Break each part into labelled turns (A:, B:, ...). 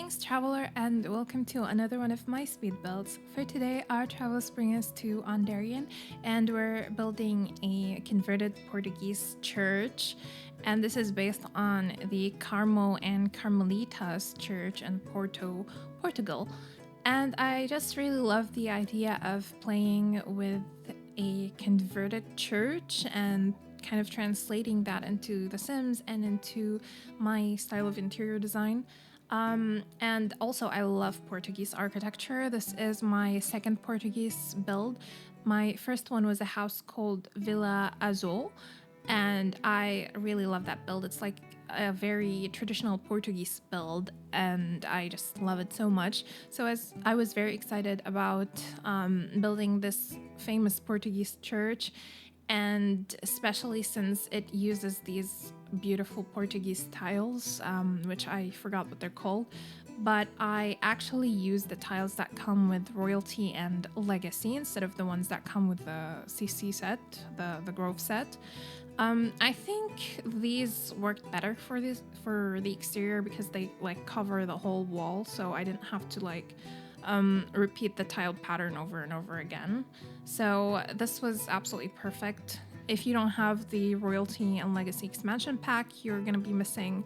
A: Greetings, traveler, and welcome to another one of my speed builds. For today, our travels bring us to Ondarian, and we're building a converted Portuguese church. And this is based on the Carmo and Carmelitas church in Porto, Portugal. And I just really love the idea of playing with a converted church and kind of translating that into The Sims and into my style of interior design. And also I love Portuguese architecture. This is my second Portuguese build. My first one was a house called Villa Azul, and I really love that build. It's like a very traditional Portuguese build, and I just love it so much. So as I was very excited about building this famous Portuguese church, and especially since it uses these beautiful Portuguese tiles, which I forgot what they're called, but I actually use the tiles that come with Royalty and Legacy instead of the ones that come with the CC set, the Grove set. I think these worked better for the exterior because they like cover the whole wall, so I didn't have to like repeat the tile pattern over and over again. So this was absolutely perfect. If you don't have the Royalty and Legacy expansion pack, you're going to be missing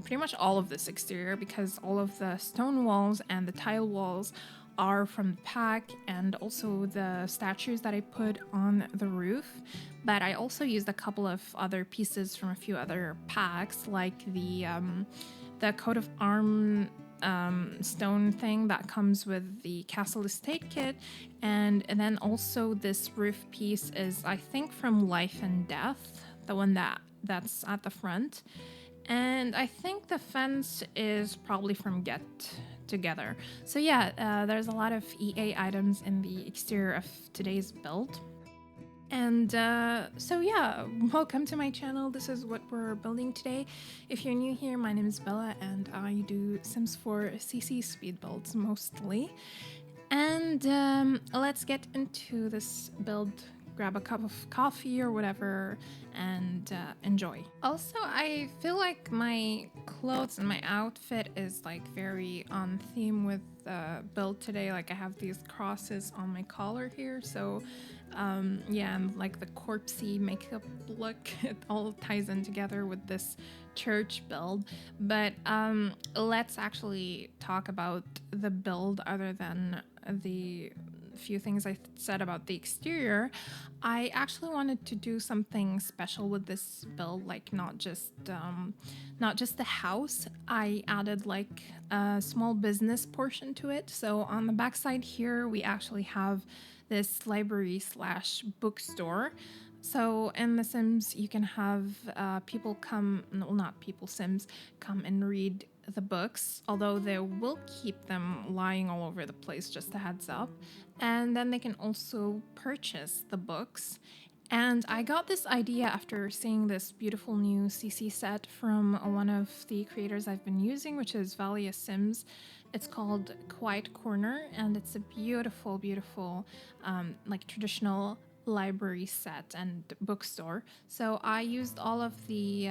A: pretty much all of this exterior because all of the stone walls and the tile walls are from the pack, and also the statues that I put on the roof. But I also used a couple of other pieces from a few other packs, like the coat of arm stone thing that comes with the Castle Estate kit, and then also this roof piece is, I think, from Life and Death, the one that's at the front, and I think the fence is probably from Get Together. So yeah, there's a lot of EA items in the exterior of today's build. And so yeah, welcome to my channel. This is what we're building today. If you're new here, my name is Bella, and I do Sims 4 CC speed builds mostly. And let's get into this build. Grab a cup of coffee or whatever and enjoy. Also, I feel like my clothes and my outfit is like very on theme with the build today. Like I have these crosses on my collar here, so yeah, and like the corpsey makeup look, it all ties in together with this church build. But let's actually talk about the build other than the few things I said about the exterior. I actually wanted to do something special with this build, like not just the house. I added like a small business portion to it. So on the backside here, we actually have this library slash bookstore. So in The Sims, you can have people come, no, not people, Sims, come and read the books, although they will keep them lying all over the place, just a heads up. And then they can also purchase the books. And I got this idea after seeing this beautiful new CC set from one of the creators I've been using, which is Valia Sims. It's called Quiet Corner, and it's a beautiful, beautiful, like traditional library set and bookstore. So I used all of the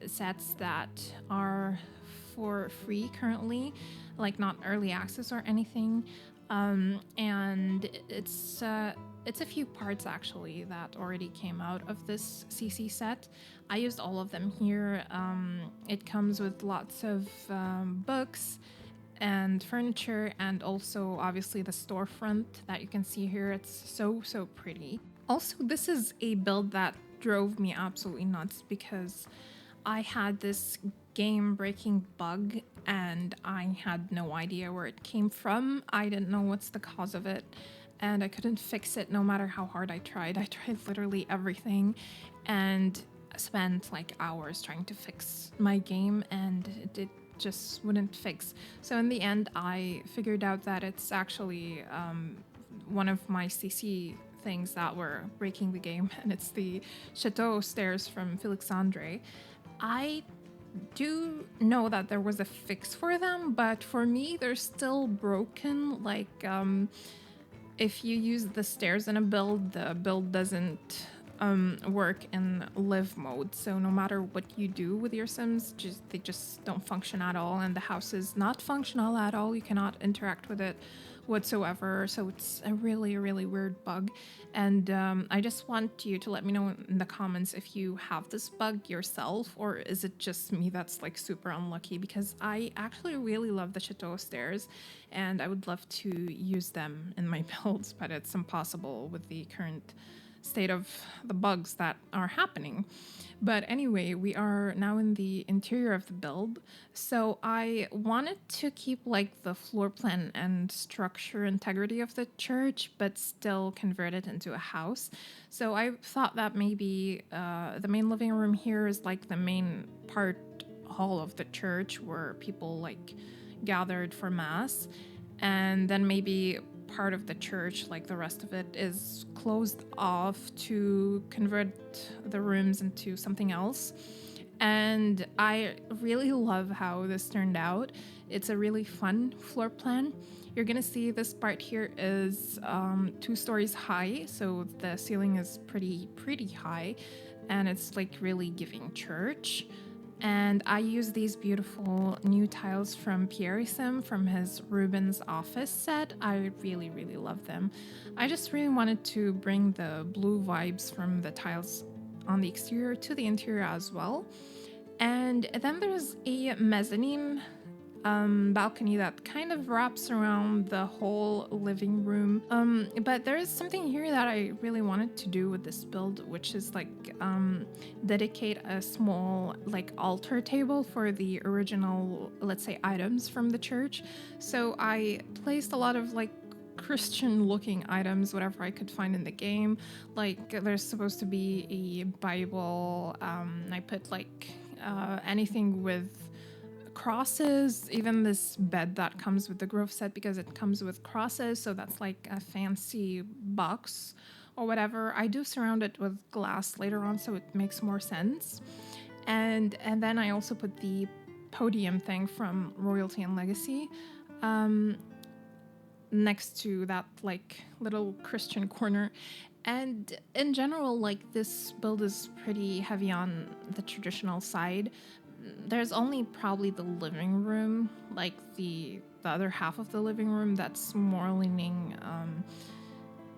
A: sets that are for free currently, like not early access or anything, and it's a few parts actually that already came out of this CC set. I used all of them here. It comes with lots of books and furniture, and also obviously the storefront that you can see here. It's so pretty. Also, this is a build that drove me absolutely nuts because I had this game-breaking bug and I had no idea where it came from. I didn't know what's the cause of it, and I couldn't fix it no matter how hard I tried. I tried literally everything and spent like hours trying to fix my game, and it just wouldn't fix. So in the end, I figured out that it's actually one of my CC things that were breaking the game, and it's the Chateau stairs from Felixandre. I do know that there was a fix for them, but for me, they're still broken. Like, if you use the stairs in a build, the build doesn't work in live mode. So no matter what you do with your Sims, they just don't function at all, and the house is not functional at all. You cannot interact with it whatsoever. So it's a really, really weird bug. And I just want you to let me know in the comments if you have this bug yourself, or is it just me that's like super unlucky, because I actually really love the Chateau stairs and I would love to use them in my builds, but it's impossible with the current state of the bugs that are happening. But anyway, we are now in the interior of the build. So I wanted to keep like the floor plan and structure integrity of the church, but still convert it into a house. So I thought that maybe the main living room here is like the main part hall of the church where people like gathered for mass. And then maybe part of the church, like the rest of it, is closed off to convert the rooms into something else. And I really love how this turned out. It's a really fun floor plan. You're gonna see this part here is 2 stories high, so the ceiling is pretty high, and it's like really giving church. And I use these beautiful new tiles from PCIe from his Ruben's office set. I really, really love them. I just really wanted to bring the blue vibes from the tiles on the exterior to the interior as well. And then there's a mezzanine balcony that kind of wraps around the whole living room. But there is something here that I really wanted to do with this build, which is like dedicate a small like altar table for the original, let's say, items from the church. So I placed a lot of like Christian looking items, whatever I could find in the game. Like there's supposed to be a Bible. I put like anything with crosses, even this bed that comes with the Grove set, because it comes with crosses, so that's like a fancy box or whatever. I do surround it with glass later on, so it makes more sense. And then I also put the podium thing from Royalty and Legacy next to that like little Christian corner. And in general, like this build is pretty heavy on the traditional side. There's only probably the living room, like the other half of the living room, that's more leaning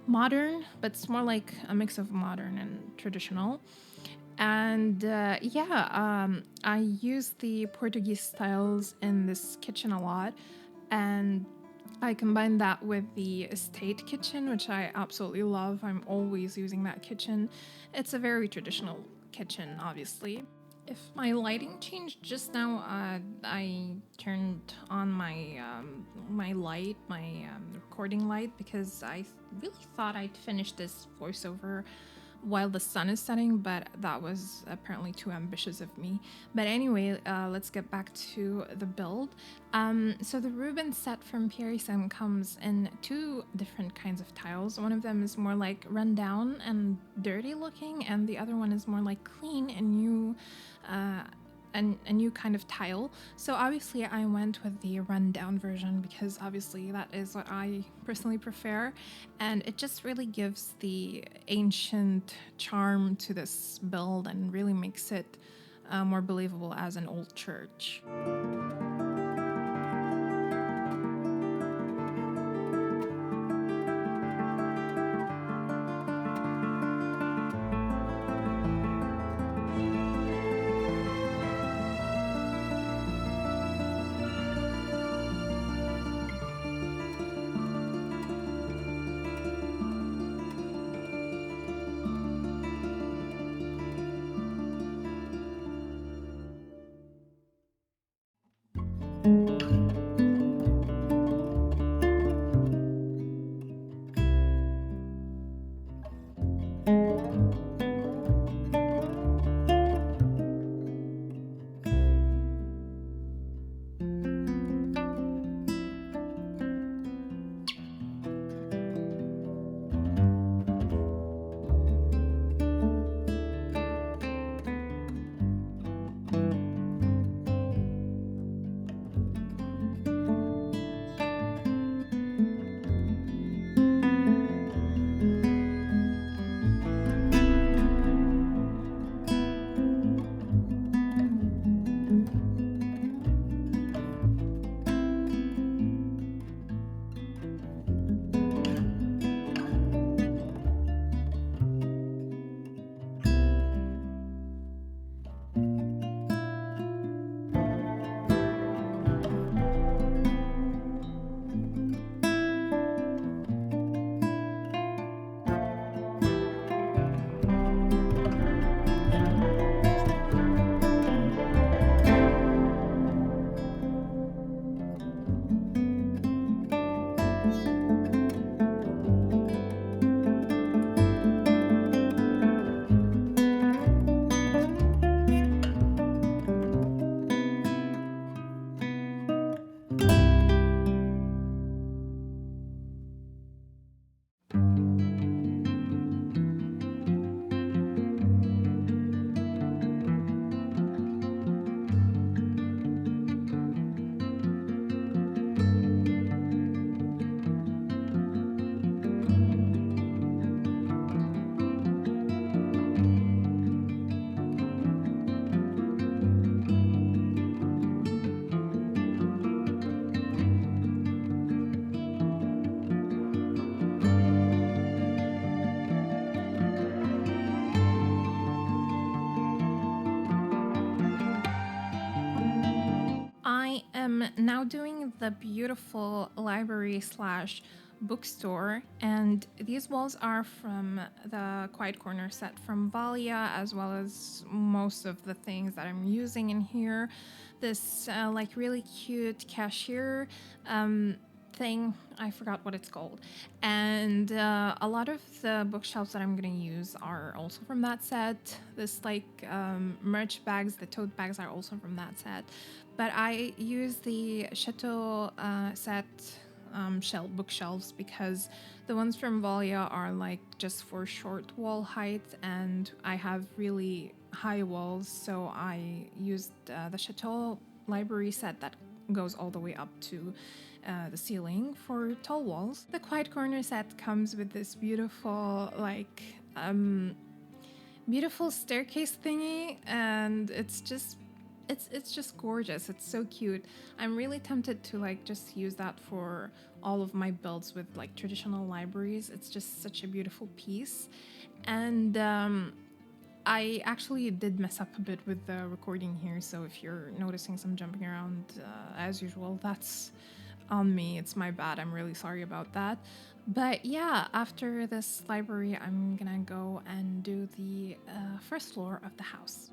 A: modern, but it's more like a mix of modern and traditional. And I use the Portuguese styles in this kitchen a lot, and I combine that with the estate kitchen, which I absolutely love. I'm always using that kitchen. It's a very traditional kitchen, obviously. If my lighting changed just now, I turned on my light, my recording light, because I really thought I'd finish this voiceover while the sun is setting, but that was apparently too ambitious of me. But anyway, let's get back to the build. So the Ruben set from PCIe comes in 2 different kinds of tiles. One of them is more like rundown and dirty looking, and the other one is more like clean and new, a new kind of tile. So obviously I went with the rundown version because obviously that is what I personally prefer, and it just really gives the ancient charm to this build and really makes it more believable as an old church. now doing the beautiful library slash bookstore, and these walls are from the Quiet Corner set from Valia, as well as most of the things that I'm using in here. This like really cute cashier thing, I forgot what it's called, and a lot of the bookshelves that I'm gonna use are also from that set. This like merch bags, the tote bags are also from that set, but I use the Chateau set bookshelves because the ones from Valia are like just for short wall height, and I have really high walls, so I used the Chateau library set that goes all the way up to the ceiling for tall walls. The Quiet Corner set comes with this beautiful like beautiful staircase thingy, and it's just gorgeous. It's so cute. I'm really tempted to like just use that for all of my builds with like traditional libraries. It's just such a beautiful piece. And I actually did mess up a bit with the recording here, so if you're noticing some jumping around as usual, that's on me. It's my bad. I'm really sorry about that. But yeah, after this library, I'm gonna go and do the first floor of the house.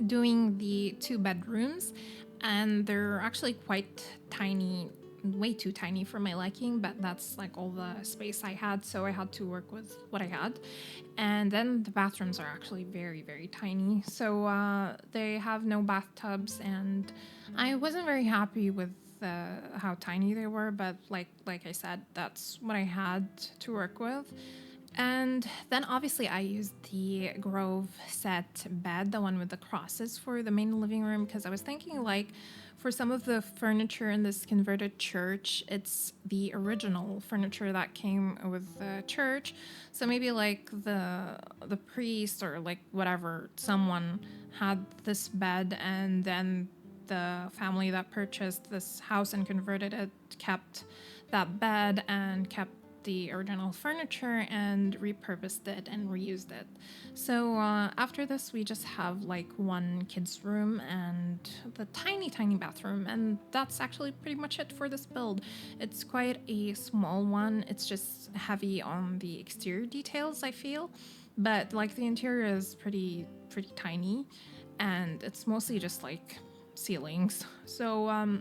A: Doing the 2 bedrooms, and they're actually quite tiny, way too tiny for my liking, but that's like all the space I had, so I had to work with what I had. And then the bathrooms are actually very, very tiny, so they have no bathtubs, and I wasn't very happy with how tiny they were, but like I said, that's what I had to work with. And then obviously I used the Grove set bed, the one with the crosses, for the main living room, because I was thinking like for some of the furniture in this converted church, it's the original furniture that came with the church. So maybe like the priest or like whatever, someone had this bed, and then the family that purchased this house and converted it kept that bed and kept the original furniture and repurposed it and reused it. So after this, we just have like one kid's room and the tiny bathroom, and that's actually pretty much it for this build. It's quite a small one. It's just heavy on the exterior details, I feel, but like the interior is pretty tiny, and it's mostly just like ceilings. So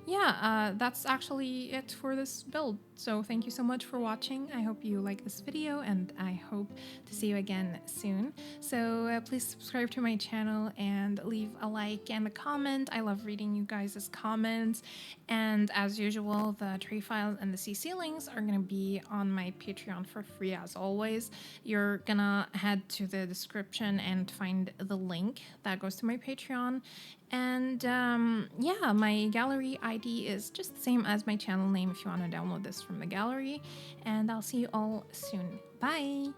A: yeah, that's actually it for this build. So thank you so much for watching. I hope you like this video, and I hope to see you again soon. So please subscribe to my channel and leave a like and a comment. I love reading you guys' comments. And as usual, the tray files and the C ceilings are gonna be on my Patreon for free as always. You're gonna head to the description and find the link that goes to my Patreon. And yeah, my gallery ID is just the same as my channel name if you want to download this from the gallery. And I'll see you all soon. Bye!